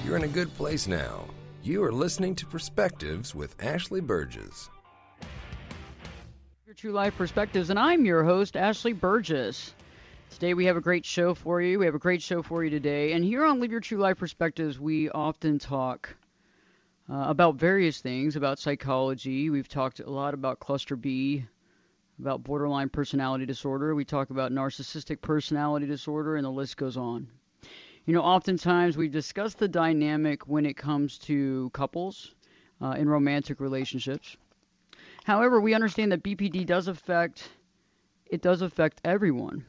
You're in a good place now. You are listening to Perspectives with Ashley Burgess. Your True Life Perspectives, and I'm your host, Ashley Burgess. Today we have a great show for you. We have a great show for you today. And here on Live Your True Life Perspectives, we often talk about various things, about psychology. We've talked a lot about cluster B, about borderline personality disorder. We talk about narcissistic personality disorder, and the list goes on. You know, oftentimes we discuss the dynamic when it comes to couples in romantic relationships. However, we understand that BPD does affect everyone.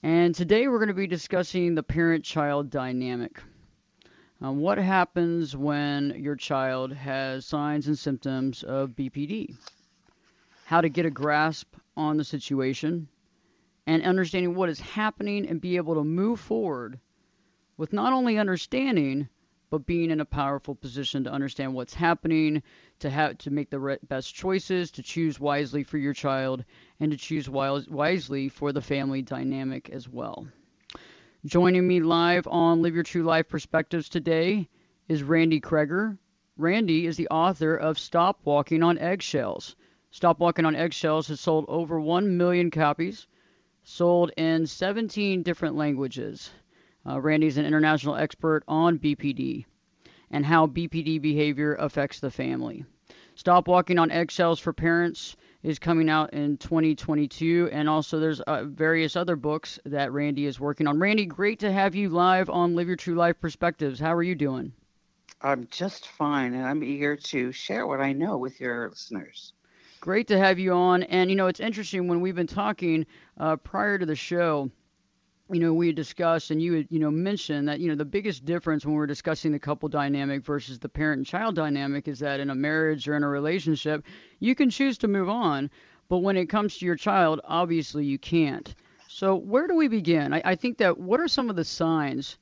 And today we're going to be discussing the parent-child dynamic. What happens when your child has signs and symptoms of BPD? How to get a grasp on the situation and understanding what is happening and be able to move forward with not only understanding, but being in a powerful position to understand what's happening, to make the best choices, to choose wisely for your child, and to choose wisely for the family dynamic as well. Joining me live on Live Your True Life Perspectives today is Randi Kreger. Randi is the author of Stop Walking on EggShells. Stop Walking on EggShells has sold over 1 million copies, sold in 17 different languages. Randi is an international expert on BPD and how BPD behavior affects the family. Stop Walking on Eggshells for Parents is coming out in 2022, and also there's various other books that Randi is working on. Randi, great to have you live on Live Your True Life Perspectives. How are you doing? I'm just fine, and I'm eager to share what I know with your listeners. Great to have you on. And, you know, it's interesting when we've been talking prior to the show. You know, we discussed, and you had, mentioned that, the biggest difference when we're discussing the couple dynamic versus the parent and child dynamic is that in a marriage or in a relationship, you can choose to move on. But when it comes to your child, obviously you can't. So where do we begin? I think that what are some of the signs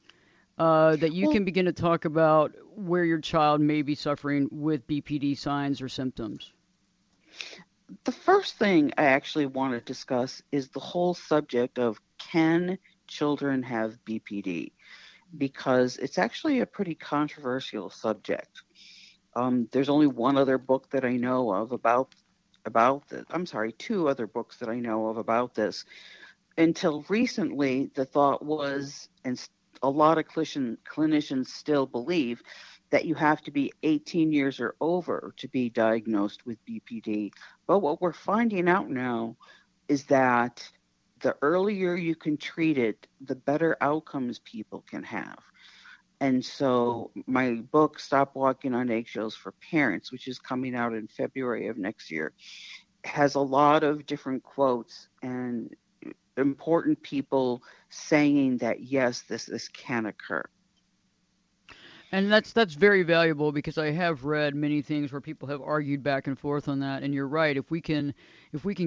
that you can begin to talk about where your child may be suffering with BPD signs or symptoms? The first thing I actually want to discuss is the whole subject of can children have BPD, because it's actually a pretty controversial subject. There's only one other book that I know of about this. I'm sorry, two other books that I know of about this. Until recently, the thought was, and a lot of clinicians still believe, that you have to be 18 years or over to be diagnosed with BPD. But what we're finding out now is that the earlier you can treat it, the better outcomes people can have. And so my book, Stop Walking on Eggshells for Parents, which is coming out in February of next year, has a lot of different quotes and important people saying that, yes, this can occur. And that's very valuable, because I have read many things where people have argued back and forth on that. And you're right. If we can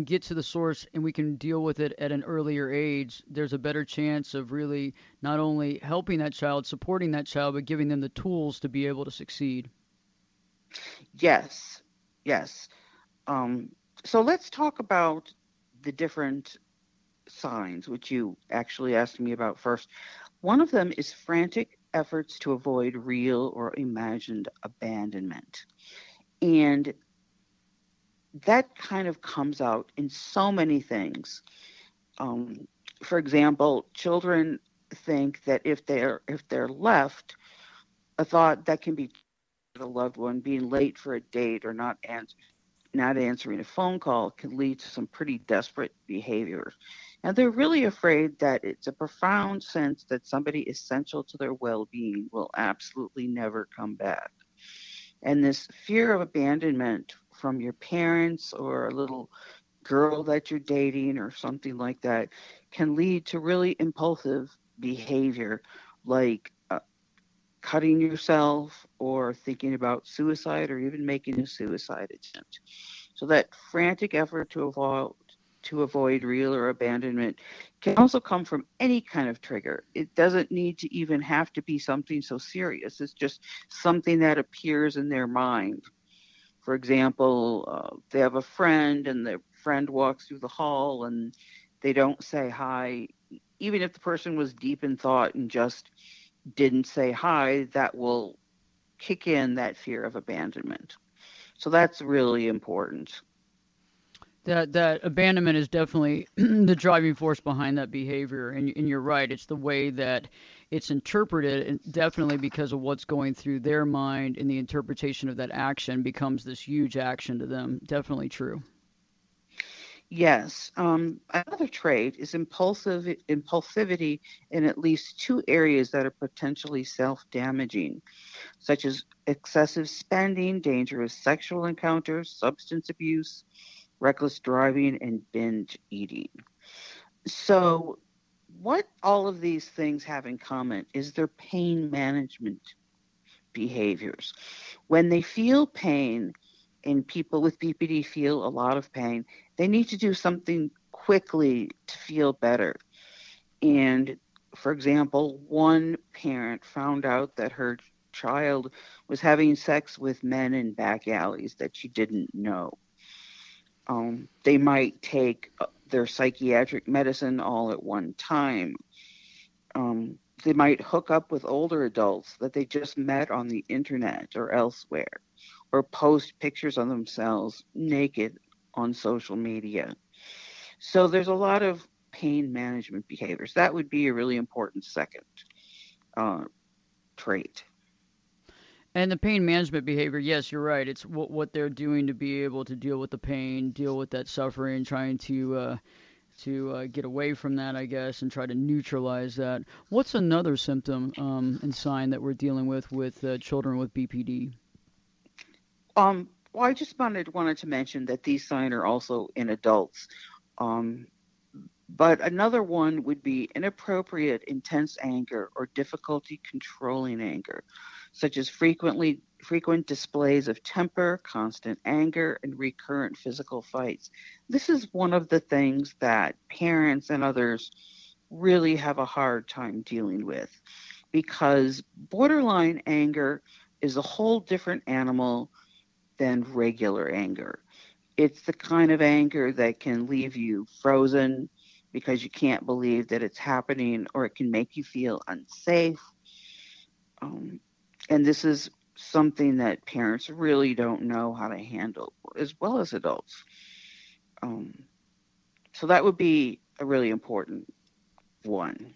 get to the source and we can deal with it at an earlier age, there's a better chance of really not only helping that child, supporting that child, but giving them the tools to be able to succeed. Yes. So let's talk about the different signs, which you actually asked me about first. One of them is frantic efforts to avoid real or imagined abandonment. And that kind of comes out in so many things. For example, children think that if they're left, a thought that can be the loved one being late for a date or not answering a phone call can lead to some pretty desperate behaviors. And they're really afraid that it's a profound sense that somebody essential to their well-being will absolutely never come back. And this fear of abandonment from your parents or a little girl that you're dating or something like that can lead to really impulsive behavior, like cutting yourself or thinking about suicide or even making a suicide attempt. So that frantic effort to avoid real or abandonment can also come from any kind of trigger. It doesn't need to even have to be something so serious. It's just something that appears in their mind. For example, they have a friend and the friend walks through the hall and they don't say hi, even if the person was deep in thought and just didn't say hi, that will kick in that fear of abandonment. So that's really important. That abandonment is definitely the driving force behind that behavior, and you're right. It's the way that it's interpreted, and definitely because of what's going through their mind, and the interpretation of that action becomes this huge action to them. Definitely true. Yes. Another trait is impulsivity in at least two areas that are potentially self-damaging, such as excessive spending, dangerous sexual encounters, substance abuse, reckless driving, and binge eating. So, what all of these things have in common is their pain management behaviors. When they feel pain, and people with BPD feel a lot of pain, they need to do something quickly to feel better. And for example, one parent found out that her child was having sex with men in back alleys that she didn't know. They might take their psychiatric medicine all at one time. They might hook up with older adults that they just met on the internet or elsewhere, or post pictures of themselves naked on social media. So there's a lot of pain management behaviors. That would be a really important second uh, trait. And the pain management behavior, yes, you're right. It's what they're doing to be able to deal with the pain, deal with that suffering, trying to get away from that, I guess, and try to neutralize that. What's another symptom and sign that we're dealing with children with BPD? Well, I just wanted to mention that these signs are also in adults. Um, but another one would be inappropriate, intense anger or difficulty controlling anger, such as frequent displays of temper, constant anger, and recurrent physical fights. This is one of the things that parents and others really have a hard time dealing with, because borderline anger is a whole different animal than regular anger. It's the kind of anger that can leave you frozen because you can't believe that it's happening, or it can make you feel unsafe. Um, and this is something that parents really don't know how to handle, as well as adults. Um, so that would be a really important one.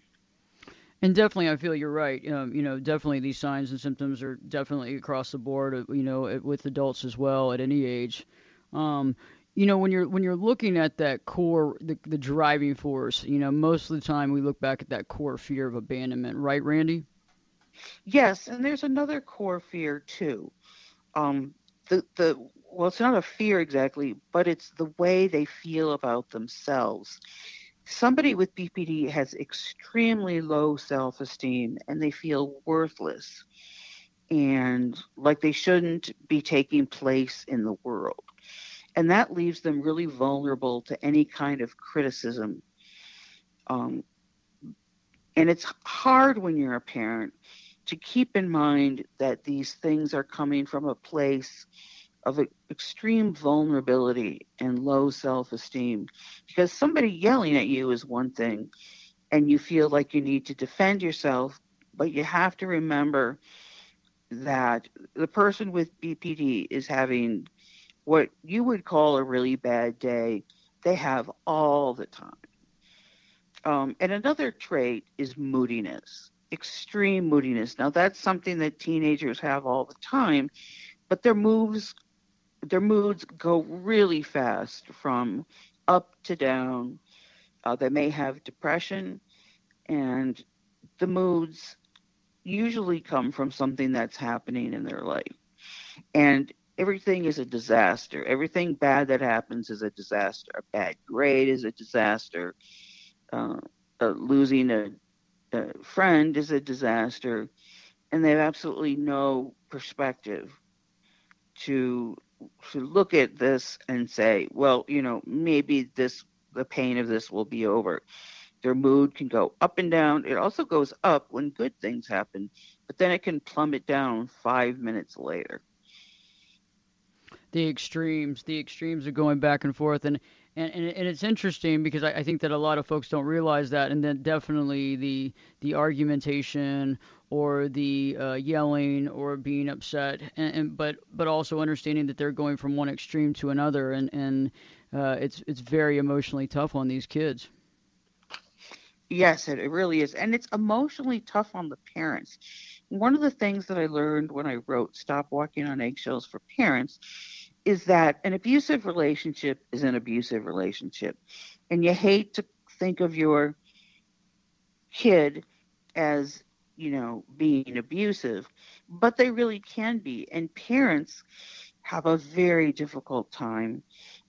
And definitely, I feel you're right. Definitely these signs and symptoms are definitely across the board. With adults as well at any age. Um, when you're looking at that core, the driving force. Most of the time we look back at that core fear of abandonment, right, Randy? Yes, and there's another core fear too. Um, the well, it's not a fear exactly, but it's the way they feel about themselves. Somebody with BPD has extremely low self-esteem, and they feel worthless and like they shouldn't be taking place in the world. And that leaves them really vulnerable to any kind of criticism. Um, and it's hard when you're a parent to keep in mind that these things are coming from a place of extreme vulnerability and low self-esteem, because somebody yelling at you is one thing and you feel like you need to defend yourself, but you have to remember that the person with BPD is having what you would call a really bad day. They have all the time. And another trait is moodiness, extreme moodiness. Now that's something that teenagers have all the time, but their moods go really fast from up to down. They may have depression, and the moods usually come from something that's happening in their life. And everything is a disaster. Everything bad that happens is a disaster. A bad grade is a disaster. Uh, losing a friend is a disaster. And they have absolutely no perspective to look at this and say, well, maybe the pain of this will be over. Their mood can go up and down. It also goes up when good things happen, but then it can plummet down 5 minutes later. The extremes are going back and forth, and And it's interesting because I think that a lot of folks don't realize that, and then definitely the argumentation or the yelling or being upset, but also understanding that they're going from one extreme to another, and it's very emotionally tough on these kids. Yes, it really is. And it's emotionally tough on the parents. One of the things that I learned when I wrote Stop Walking on Eggshells for Parents is that an abusive relationship is an abusive relationship. And you hate to think of your kid as, being abusive, but they really can be. And parents have a very difficult time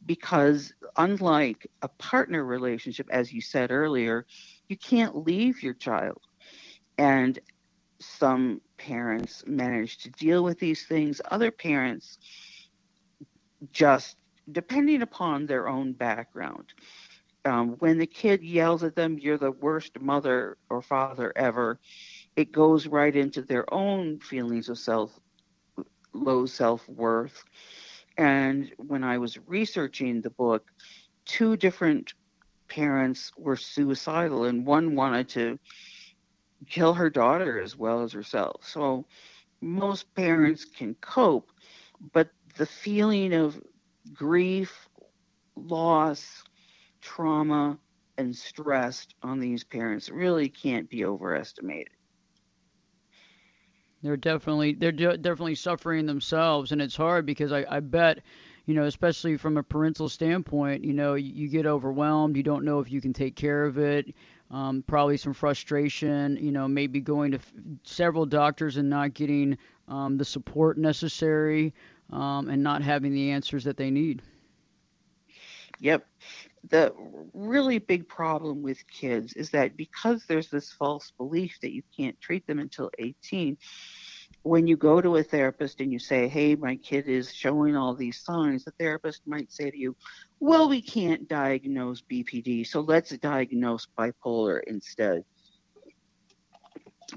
because, unlike a partner relationship, as you said earlier, you can't leave your child. And some parents manage to deal with these things. Other parents, just depending upon their own background, when the kid yells at them, "You're the worst mother or father ever," it goes right into their own feelings of low self-worth. And when I was researching the book, two different parents were suicidal, and one wanted to kill her daughter as well as herself. So most parents can cope, but the feeling of grief, loss, trauma, and stress on these parents really can't be overestimated. They're definitely suffering themselves, and it's hard because I bet, especially from a parental standpoint, you get overwhelmed. You don't know if you can take care of it. Probably some frustration. Maybe going to several doctors and not getting the support necessary, and not having the answers that they need. Yep. The really big problem with kids is that because there's this false belief that you can't treat them until 18, when you go to a therapist and you say, "Hey, my kid is showing all these signs," the therapist might say to you, "Well, we can't diagnose BPD, so let's diagnose bipolar instead."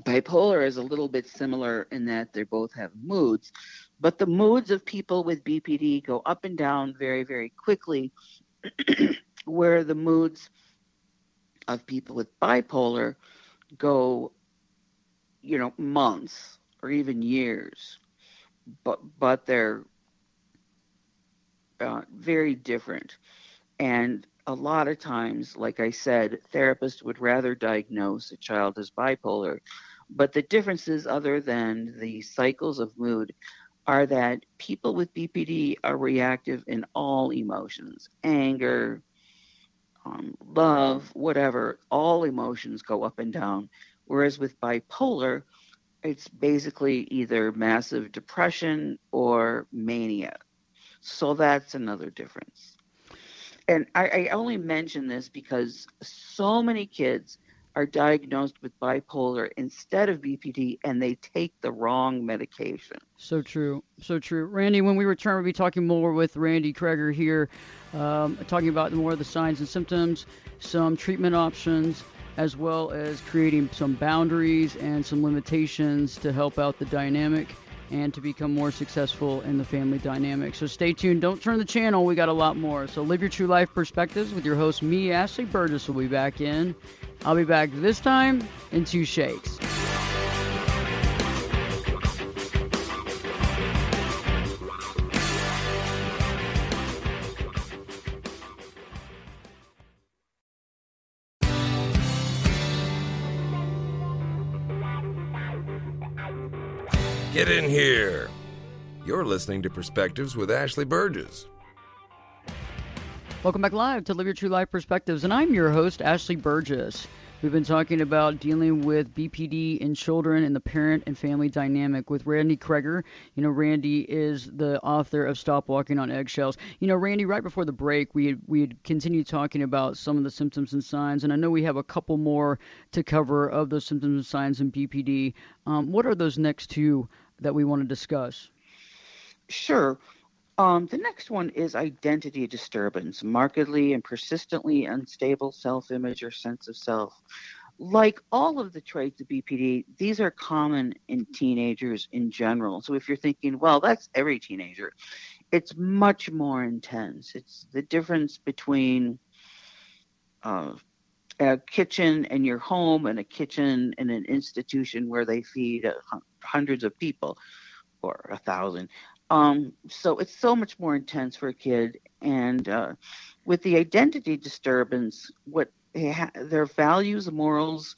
Bipolar is a little bit similar in that they both have moods, but the moods of people with BPD go up and down very, very quickly, where the moods of people with bipolar go, months or even years, but they're very different. And a lot of times, like I said, therapists would rather diagnose a child as bipolar. But the differences, other than the cycles of mood, are that people with BPD are reactive in all emotions: anger, love, whatever. All emotions go up and down. Whereas with bipolar, it's basically either massive depression or mania. So that's another difference. And I only mention this because so many kids are diagnosed with bipolar instead of BPD, and they take the wrong medication. So true. So true. Randy, when we return, we'll be talking more with Randi Kreger here, talking about more of the signs and symptoms, some treatment options, as well as creating some boundaries and some limitations to help out the dynamic and to become more successful in the family dynamic. So stay tuned. Don't turn the channel. We got a lot more. So Live Your True Life Perspectives with your host, me, Ashley Burgess, will be back in. I'll be back this time in 2 shakes. Get in here. You're listening to Perspectives with Ashley Burgess. Welcome back live to Live Your True Life Perspectives, and I'm your host, Ashley Burgess. We've been talking about dealing with BPD in children and the parent and family dynamic with Randi Kreger. Randi is the author of Stop Walking on Eggshells. Randi, right before the break, we had continued talking about some of the symptoms and signs, and I know we have a couple more to cover of those symptoms and signs in BPD. What are those next two that we want to discuss? Sure. The next one is identity disturbance, markedly and persistently unstable self-image or sense of self. Like all of the traits of BPD, these are common in teenagers in general. So if you're thinking, well, that's every teenager, it's much more intense. It's the difference between uh, a kitchen in your home and a kitchen in an institution where they feed hundreds of people or 1,000. So it's so much more intense for a kid. And with the identity disturbance, what their values, morals,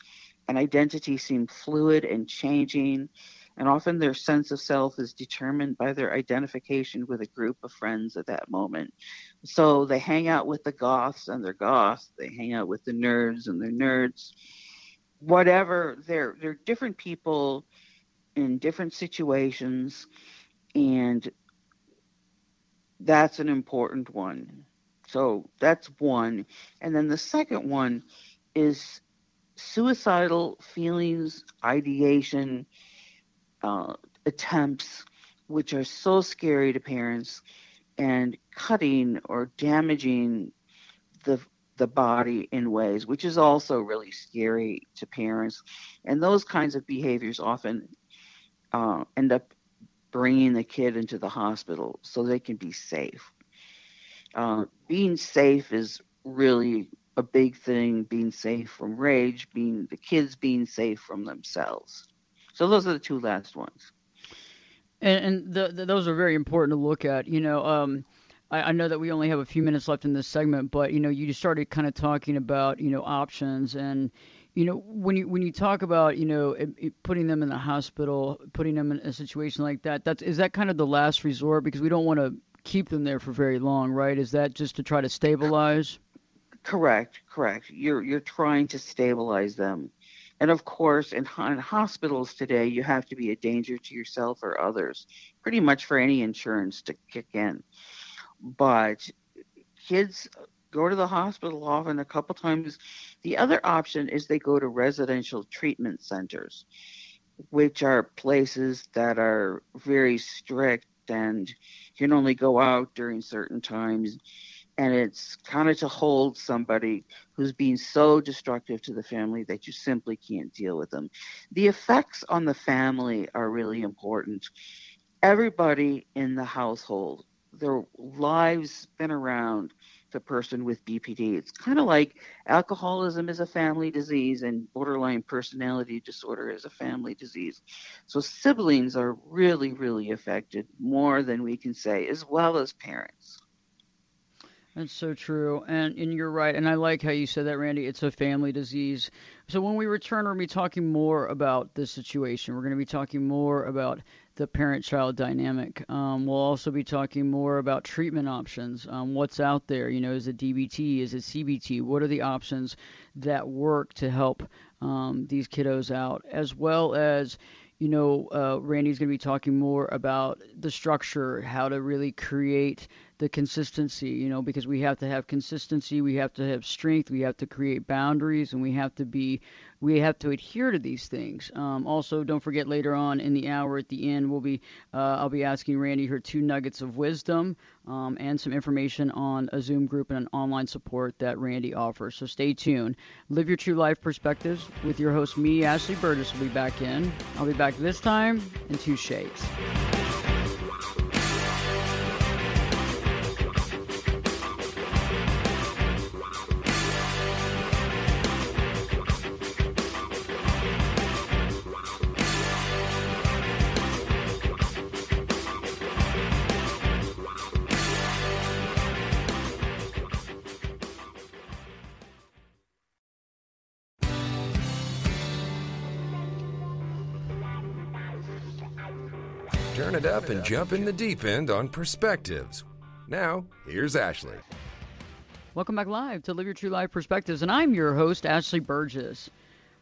and identity seem fluid and changing. And often their sense of self is determined by their identification with a group of friends at that moment. So they hang out with the goths and they're goths. They hang out with the nerds and they're nerds. Whatever, they're different people in different situations, and that's an important one. So that's one. And then the second one is suicidal feelings, ideation, attempts, which are so scary to parents, and cutting or damaging the body in ways, which is also really scary to parents. And those kinds of behaviors often end up bringing the kid into the hospital so they can be safe. Being safe is really a big thing. Being safe from rage, the kids being safe from themselves. So those are the two last ones. And those are very important to look at. I know that we only have a few minutes left in this segment, but you started kind of talking about options, and when you talk about putting them in the hospital, putting them in a situation like that, is that kind of the last resort, because we don't want to keep them there for very long, right? Is that just to try to stabilize? Correct. You're trying to stabilize them. And of course, in hospitals today, you have to be a danger to yourself or others, pretty much for any insurance to kick in. But kids go to the hospital often a couple times. The other option is they go to residential treatment centers, which are places that are very strict and you can only go out during certain times. And it's kind of to hold somebody who's being so destructive to the family that you simply can't deal with them. The effects on the family are really important. Everybody in the household, their lives spin around the person with BPD. It's kind of like alcoholism is a family disease and borderline personality disorder is a family disease. So siblings are really, really affected more than we can say, as well as parents. That's so true, and you're right, and I like how you said that, Randy. It's a family disease. So when we return, we're going to be talking more about this situation. We're going to be talking more about the parent-child dynamic. We'll also be talking more about treatment options. What's out there? Is it DBT? Is it CBT? What are the options that work to help these kiddos out, as well as Randy's going to be talking more about the structure, how to really create the consistency, because we have to have consistency, we have to have strength, we have to create boundaries, and we have to adhere to these things. Also, don't forget later on in the hour at the end, I'll be asking Randy her 2 nuggets of wisdom and some information on a Zoom group and an online support that Randy offers. So stay tuned. Live Your True Life Perspectives with your host, me, Ashley Burgess, will be back in. I'll be back this time in 2 shades. Turn it up and jump in the deep end on Perspectives. Now, here's Ashley. Welcome back live to Live Your True Life Perspectives, and I'm your host, Ashley Burgess.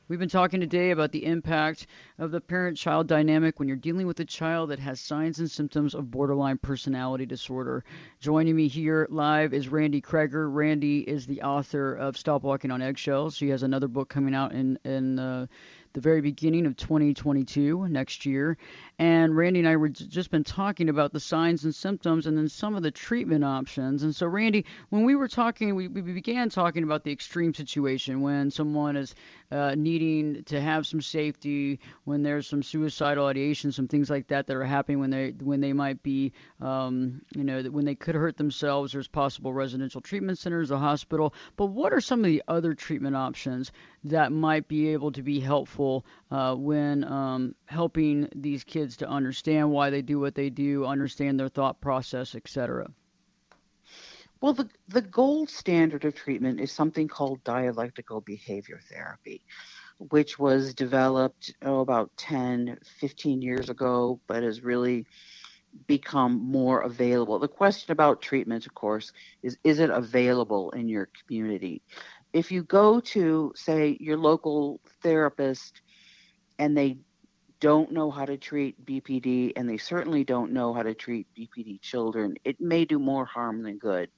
We've been talking today about the impact of the parent-child dynamic when you're dealing with a child that has signs and symptoms of borderline personality disorder. Joining me here live is Randi Kreger. Randi is the author of Stop Walking on Eggshells. She has another book coming out in the the very beginning of 2022, next year. And Randy and I were just been talking about the signs and symptoms and then some of the treatment options. And so, Randy, when we were talking, we began talking about the extreme situation when someone is needing to have some safety, when there's some suicidal ideation, some things like that are happening when they might be, when they could hurt themselves. There's possible residential treatment centers, a hospital. But what are some of the other treatment options that might be able to be helpful when helping these kids to understand why they do what they do, understand their thought process, etc.? Well, the gold standard of treatment is something called dialectical behavior therapy, which was developed about 10, 15 years ago, but has really become more available. The question about treatment, of course, is it available in your community? If you go to, say, your local therapist and they don't know how to treat BPD, and they certainly don't know how to treat BPD children, it may do more harm than good.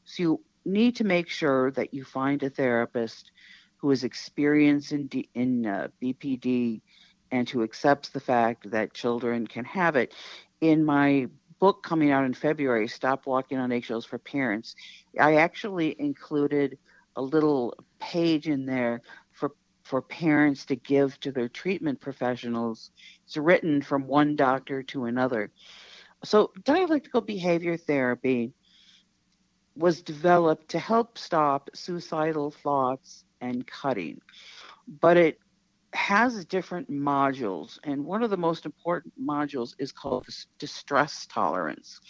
So you need to make sure that you find a therapist who is experienced in BPD and who accepts the fact that children can have it. In my book coming out in February, Stop Walking on Eggshells for Parents, I actually included a little page in there for parents to give to their treatment professionals. It's written from one doctor to another. So dialectical behavior therapy was developed to help stop suicidal thoughts and cutting, but it has different modules, and one of the most important modules is called distress tolerance.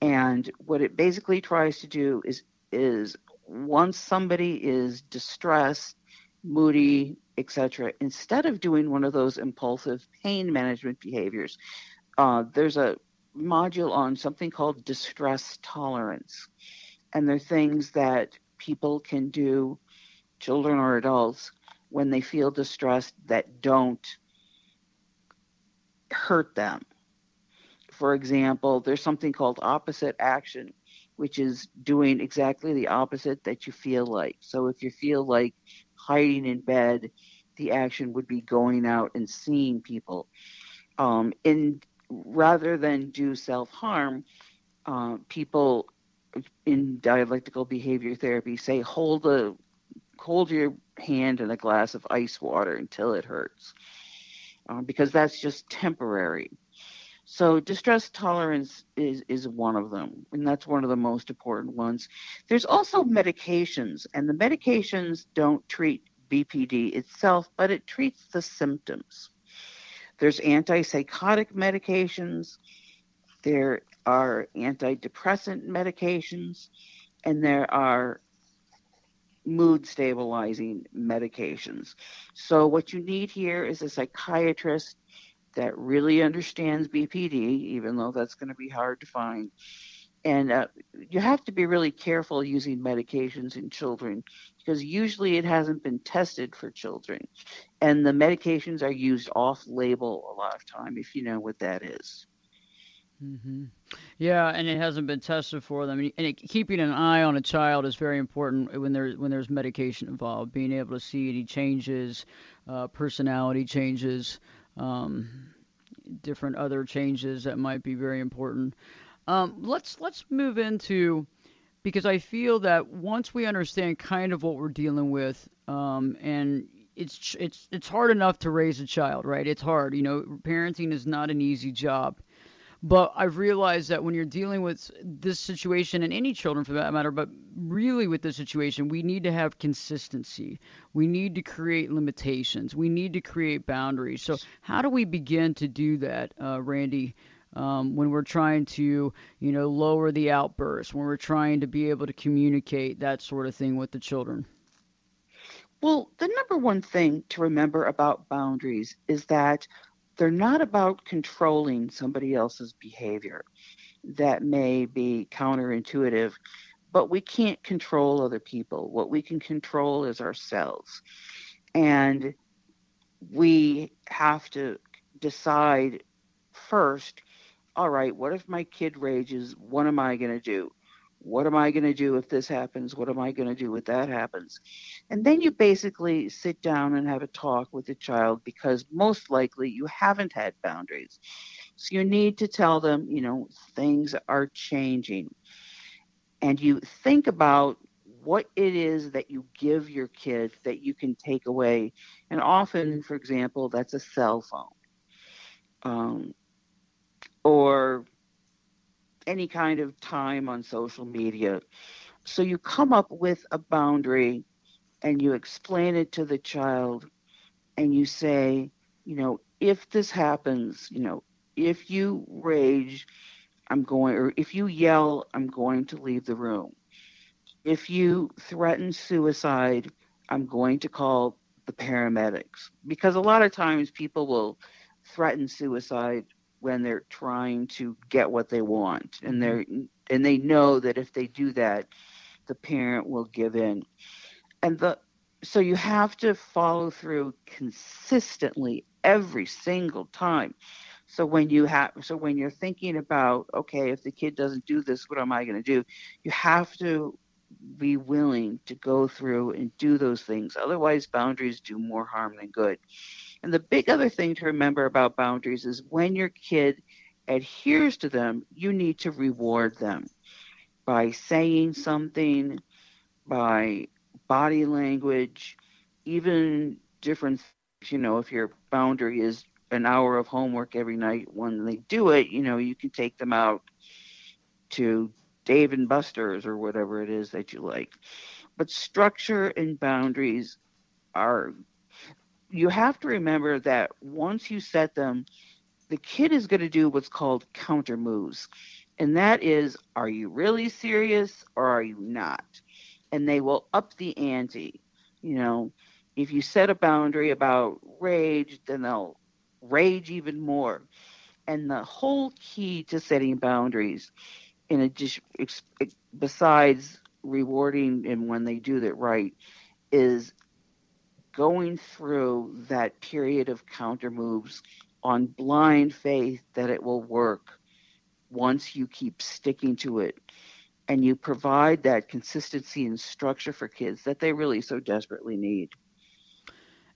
And what it basically tries to do is once somebody is distressed, moody, etc., instead of doing one of those impulsive pain management behaviors, there's a module on something called distress tolerance. And they're things that people can do, children or adults, when they feel distressed that don't hurt them. For example, there's something called opposite action, which is doing exactly the opposite that you feel like. So if you feel like hiding in bed, the action would be going out and seeing people. Rather than do self-harm, people in dialectical behavior therapy say, hold your hand in a glass of ice water until it hurts, because that's just temporary. So distress tolerance is one of them, and that's one of the most important ones. There's also medications, and the medications don't treat BPD itself, but it treats the symptoms. There's antipsychotic medications, there are antidepressant medications, and there are mood stabilizing medications. So what you need here is a psychiatrist that really understands BPD, even though that's going to be hard to find. And you have to be really careful using medications in children, because usually it hasn't been tested for children. And the medications are used off-label a lot of time, if you know what that is. Mm-hmm. Yeah, and it hasn't been tested for them. And keeping an eye on a child is very important when there's medication involved. Being able to see any changes, personality changes, different other changes that might be very important. Let's move into, because I feel that once we understand kind of what we're dealing with, and it's hard enough to raise a child, right? It's hard. Parenting is not an easy job. But I've realized that when you're dealing with this situation, and any children for that matter, but really with this situation, we need to have consistency. We need to create limitations. We need to create boundaries. So how do we begin to do that, Randy, when we're trying to, lower the outbursts, when we're trying to be able to communicate that sort of thing with the children? Well, the number one thing to remember about boundaries is that they're not about controlling somebody else's behavior. That may be counterintuitive, but we can't control other people. What we can control is ourselves. And we have to decide first, all right, what if my kid rages? What am I going to do? What am I going to do if this happens? What am I going to do if that happens? And then you basically sit down and have a talk with the child, because most likely you haven't had boundaries. So you need to tell them, things are changing. And you think about what it is that you give your kid that you can take away. And often, for example, that's a cell phone, or any kind of time on social media. So you come up with a boundary and you explain it to the child, and you say, if this happens, if you rage, or if you yell, I'm going to leave the room. If you threaten suicide, I'm going to call the paramedics. Because a lot of times people will threaten suicide when they're trying to get what they want, and they know that if they do that, the parent will give in. So you have to follow through consistently every single time. So when you're thinking about, okay, if the kid doesn't do this, what am I going to do? You have to be willing to go through and do those things. Otherwise, boundaries do more harm than good. And the big other thing to remember about boundaries is when your kid adheres to them, you need to reward them by saying something, by body language, even different things. If your boundary is an hour of homework every night, when they do it, you can take them out to Dave and Buster's or whatever it is that you like. But structure and boundaries you have to remember that once you set them, the kid is going to do what's called counter moves. And that is, are you really serious or are you not? And they will up the ante. If you set a boundary about rage, then they'll rage even more. And the whole key to setting boundaries, in addition, besides rewarding and when they do that right, is going through that period of counter moves on blind faith that it will work once you keep sticking to it, and you provide that consistency and structure for kids that they really so desperately need.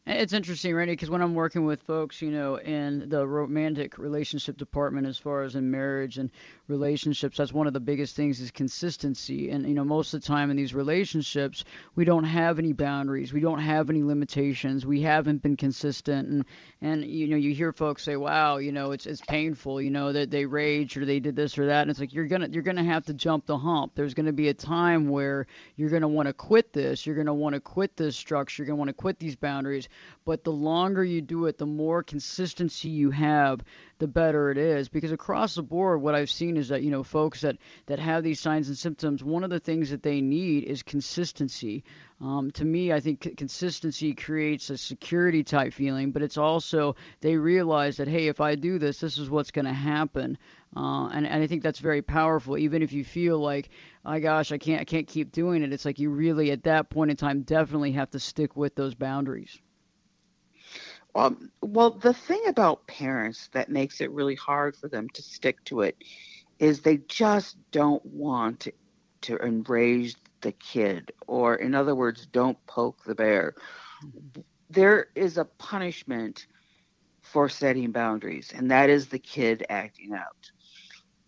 It's interesting, Randy, because when I'm working with folks, in the romantic relationship department, as far as in marriage and relationships, that's one of the biggest things is consistency. And, most of the time in these relationships, we don't have any boundaries. We don't have any limitations. We haven't been consistent. And you hear folks say, wow, it's painful, that they rage or they did this or that. And it's like, you're going to have to jump the hump. There's going to be a time where you're going to want to quit this. You're going to want to quit this structure. You're going to want to quit these boundaries. But the longer you do it, the more consistency you have, the better it is. Because across the board, what I've seen is that, folks that have these signs and symptoms, one of the things that they need is consistency. To me, I think consistency creates a security type feeling, but it's also they realize that, hey, if I do this, this is what's going to happen. And I think that's very powerful. Even if you feel like, oh gosh, I can't keep doing it, it's like you really at that point in time definitely have to stick with those boundaries. Well, the thing about parents that makes it really hard for them to stick to it is they just don't want to enrage the kid, or in other words, don't poke the bear. There is a punishment for setting boundaries, and that is the kid acting out.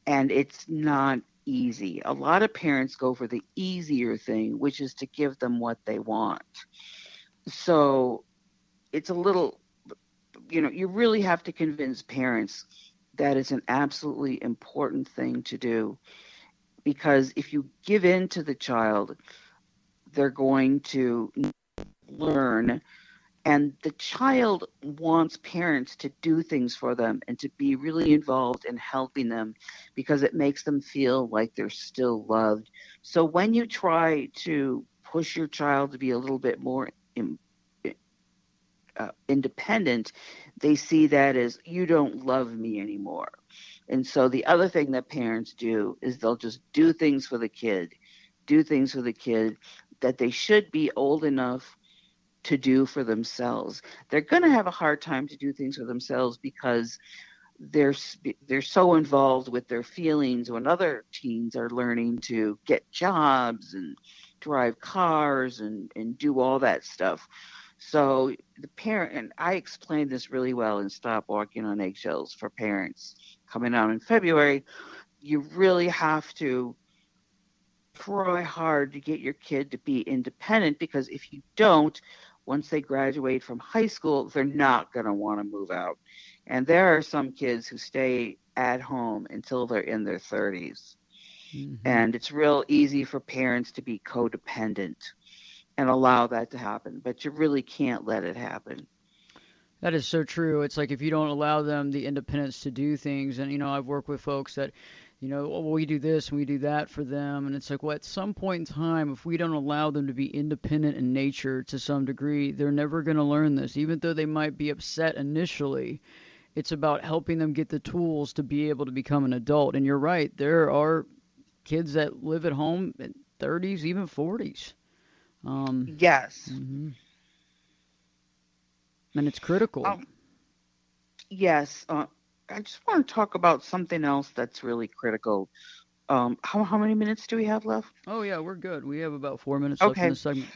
And it's not easy. A lot of parents go for the easier thing, which is to give them what they want. So it's a little, you really have to convince parents that it's an absolutely important thing to do. Because if you give in to the child, they're going to learn. And the child wants parents to do things for them and to be really involved in helping them, because it makes them feel like they're still loved. So when you try to push your child to be a little bit more independent, they see that as, you don't love me anymore. And so the other thing that parents do is they'll just do things for the kid that they should be old enough to do for themselves. They're going to have a hard time to do things for themselves because they're so involved with their feelings when other teens are learning to get jobs and drive cars and do all that stuff. So the parent, and I explained this really well in Stop Walking on Eggshells for Parents coming out in February. You really have to try hard to get your kid to be independent, because if you don't, once they graduate from high school, they're not going to want to move out. And there are some kids who stay at home until they're in their 30s. Mm-hmm. And it's real easy for parents to be codependent and allow that to happen, but you really can't let it happen. That is so true. It's like if you don't allow them the independence to do things, and I've worked with folks that, we do this and we do that for them, and it's like, well, at some point in time, if we don't allow them to be independent in nature to some degree, they're never going to learn this, even though they might be upset initially. It's about helping them get the tools to be able to become an adult. And you're right, there are kids that live at home in 30s, even 40s. Yes. Mm-hmm. And it's critical. Yes. I just want to talk about something else that's really critical. How many minutes do we have left? Oh, yeah, we're good. We have about 4 minutes left in the segment.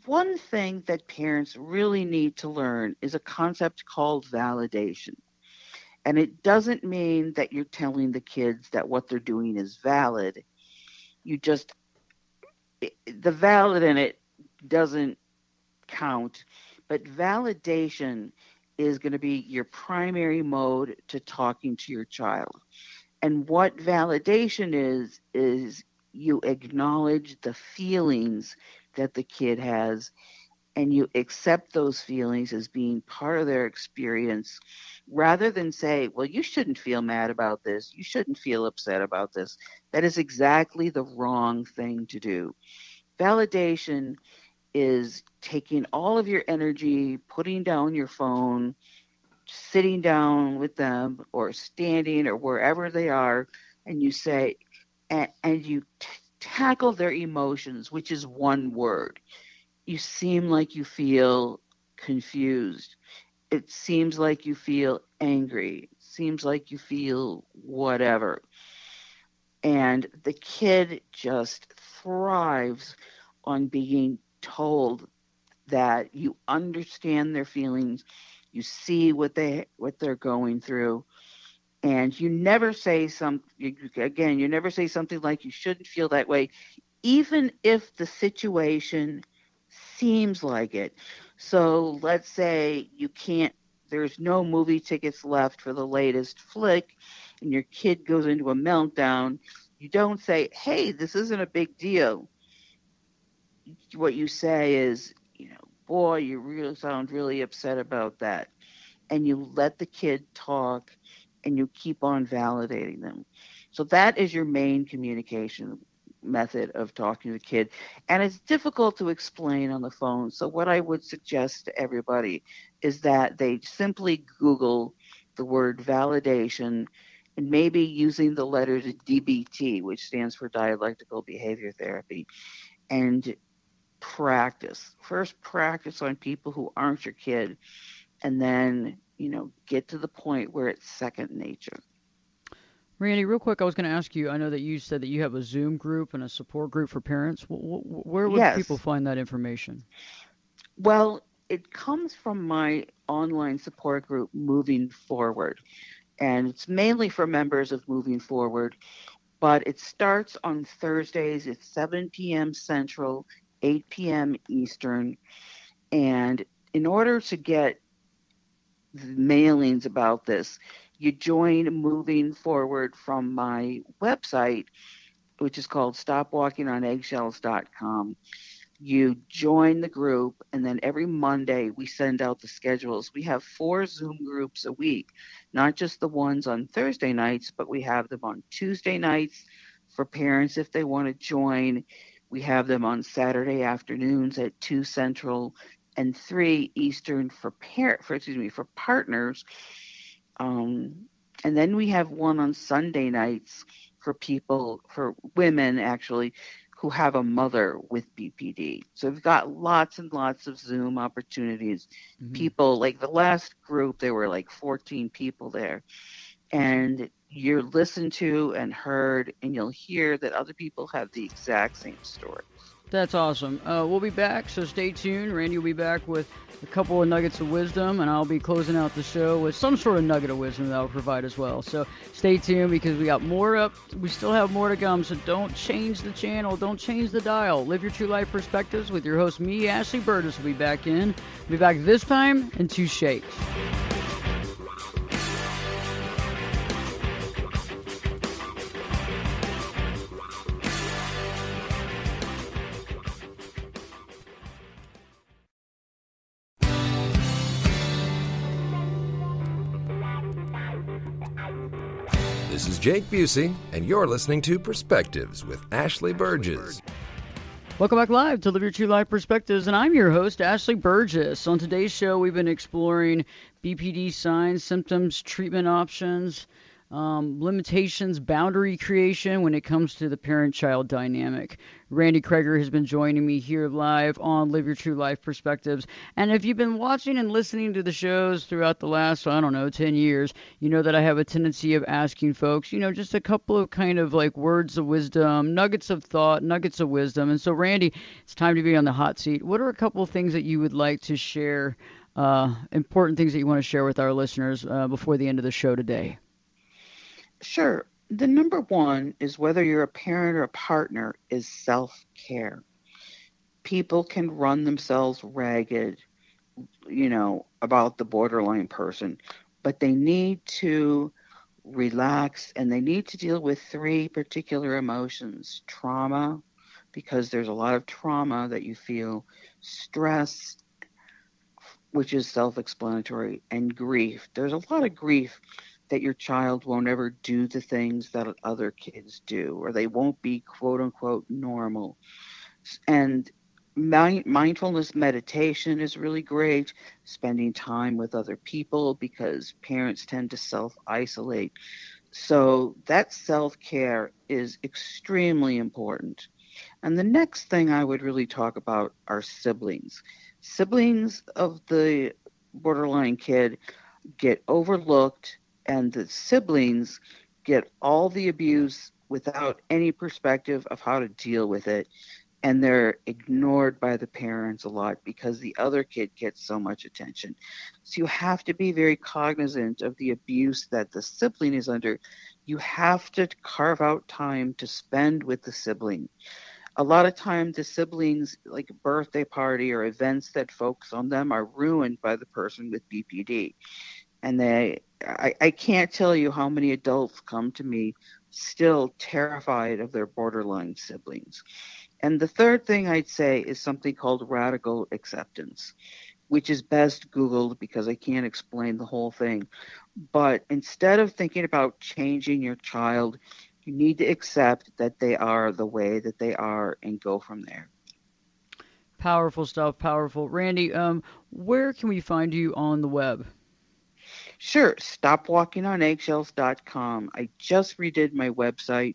One thing that parents really need to learn is a concept called validation. And it doesn't mean that you're telling the kids that what they're doing is valid. The valid in it doesn't count, but validation is going to be your primary mode to talking to your child. And what validation is you acknowledge the feelings that the kid has, and you accept those feelings as being part of their experience, rather than say, well, you shouldn't feel mad about this, you shouldn't feel upset about this. That is exactly the wrong thing to do. Validation is taking all of your energy, putting down your phone, sitting down with them or standing or wherever they are, and you say, and you tackle their emotions, which is one word. You seem like you feel confused. It seems like you feel angry. It seems like you feel whatever. And the kid just thrives on being told that you understand their feelings, you see what they're going through, and you never say you never say something like you shouldn't feel that way, even if the situation seems like it. So let's say there's no movie tickets left for the latest flick, and your kid goes into a meltdown. You don't say, hey, this isn't a big deal. What you say is, boy, you really sound really upset about that. And you let the kid talk, and you keep on validating them. So that is your main communication method of talking to the kid. And it's difficult to explain on the phone. So what I would suggest to everybody is that they simply Google the word validation, and maybe using the letters DBT, which stands for Dialectical Behavior Therapy, and practice. First, practice on people who aren't your kid, and then, get to the point where it's second nature. Randy, real quick, I was going to ask you, I know that you said that you have a Zoom group and a support group for parents. Where would people find that information? Well, it comes from my online support group, Moving Forward, and it's mainly for members of Moving Forward, but it starts on Thursdays at 7 p.m. Central, 8 p.m. Eastern, and in order to get mailings about this, you join Moving Forward from my website, which is called stopwalkingoneggshells.com. You join the group, and then every Monday we send out the schedules. We have 4 Zoom groups a week, not just the ones on Thursday nights, but we have them on Tuesday nights for parents if they want to join. We have them on Saturday afternoons at 2 Central and 3 Eastern for partners. And then we have one on Sunday nights for women actually, who have a mother with BPD. So we've got lots and lots of Zoom opportunities. People, like the last group, there were like 14 people there. And you're listened to and heard, and you'll hear that other people have the exact same story. That's awesome. We'll be back, so stay tuned. Randy will be back with a couple of nuggets of wisdom, and I'll be closing out the show with some sort of nugget of wisdom that I'll provide as well. So stay tuned, because we got more up. We still have more to come, so don't change the channel. Don't change the dial. Live your true life perspectives with your host, me, Ashley Burgess, will be back in. We'll be back this time in 2 shakes. This is Jake Busey, and you're listening to Perspectives with Ashley Burgess. Welcome back live to Live Your True Life Perspectives, and I'm your host, Ashley Burgess. On today's show, we've been exploring BPD signs, symptoms, treatment options, limitations, boundary creation when it comes to the parent-child dynamic. Randi Kreger has been joining me here live on Live Your True Life Perspectives. And if you've been watching and listening to the shows throughout the last, 10 years, you know that I have a tendency of asking folks, just a couple of kind of like words of wisdom, nuggets of thought, nuggets of wisdom. And so, Randi, it's time to be on the hot seat. What are a couple of things that you would like to share, important things that you want to share with our listeners before the end of the show today? Sure. The number one is, whether you're a parent or a partner, is self-care. People can run themselves ragged, about the borderline person, but they need to relax, and they need to deal with 3 particular emotions: trauma, because there's a lot of trauma that you feel; stress, which is self-explanatory; and grief. There's a lot of grief that your child won't ever do the things that other kids do, or they won't be quote unquote normal. And mindfulness meditation is really great, spending time with other people, because parents tend to self-isolate. So that self-care is extremely important. And the next thing I would really talk about are siblings. Siblings of the borderline kid get overlooked, and the siblings get all the abuse without any perspective of how to deal with it. And they're ignored by the parents a lot because the other kid gets so much attention. So you have to be very cognizant of the abuse that the sibling is under. You have to carve out time to spend with the sibling. A lot of time, the siblings, like a birthday party or events that focus on them, are ruined by the person with BPD. And I can't tell you how many adults come to me still terrified of their borderline siblings. And the third thing I'd say is something called radical acceptance, which is best Googled because I can't explain the whole thing. But instead of thinking about changing your child, you need to accept that they are the way that they are and go from there. Powerful stuff, powerful. Randi, where can we find you on the web? Sure. StopWalkingOnEggShells.com. I just redid my website,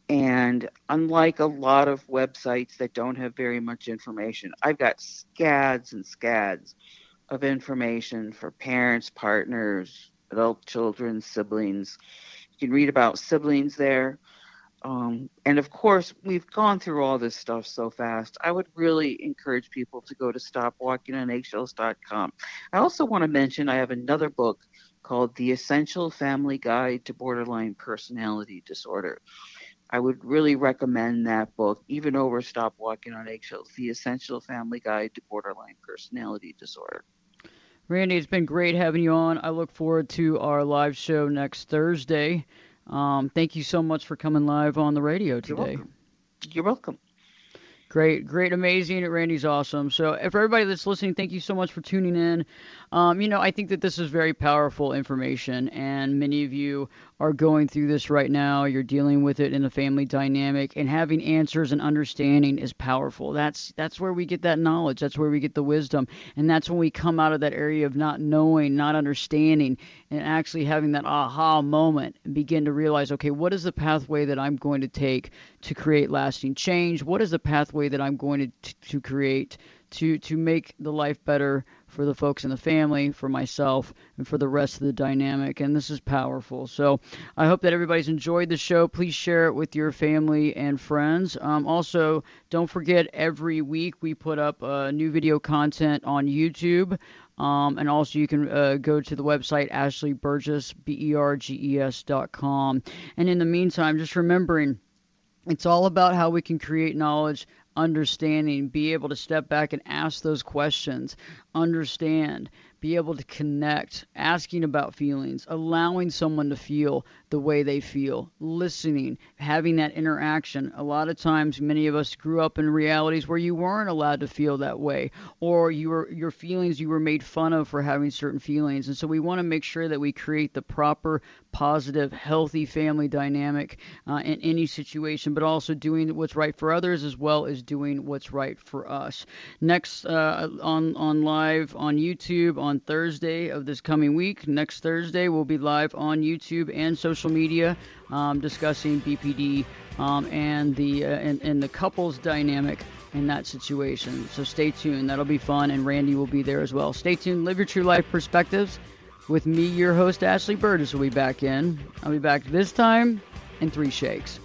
and unlike a lot of websites that don't have very much information, I've got scads and scads of information for parents, partners, adult children, siblings. You can read about siblings there. And of course, we've gone through all this stuff so fast. I would really encourage people to go to StopWalkingOnEggShells.com. I also want to mention I have another book called The Essential Family Guide to Borderline Personality Disorder. I would really recommend that book, even over Stop Walking on Eggshells, The Essential Family Guide to Borderline Personality Disorder. Randi, it's been great having you on. I look forward to our live show next Thursday. Thank you so much for coming live on the radio today. You're welcome. Great, amazing. Randi's awesome. So for everybody that's listening, thank you so much for tuning in. I think that this is very powerful information, and many of you are going through this right now, you're dealing with it in a family dynamic, and having answers and understanding is powerful. That's where we get that knowledge. That's where we get the wisdom. And that's when we come out of that area of not knowing, not understanding, and actually having that aha moment and begin to realize, okay, what is the pathway that I'm going to take to create lasting change? What is the pathway that I'm going to create to make the life better for the folks in the family, for myself, and for the rest of the dynamic? And this is powerful. So I hope that everybody's enjoyed the show. Please share it with your family and friends. Also, don't forget, every week we put up new video content on YouTube. And also you can go to the website ashleyburgess.com. And in the meantime, just remembering, it's all about how we can create knowledge, understanding, be able to step back and ask those questions, understand, be able to connect, asking about feelings, allowing someone to feel the way they feel, listening, having that interaction. A lot of times, many of us grew up in realities where you weren't allowed to feel that way, or your feelings, you were made fun of for having certain feelings. And so we want to make sure that we create the proper, positive, healthy family dynamic in any situation, but also doing what's right for others as well as doing what's right for us. Next, on live on YouTube on Thursday of this coming week. Next Thursday, we'll be live on YouTube and social media discussing BPD and the couples dynamic in that situation. So stay tuned. That'll be fun, and Randi will be there as well. Stay tuned. Live your true life perspectives with me, your host, Ashley Burgess, will be back in. I'll be back this time in 3 shakes.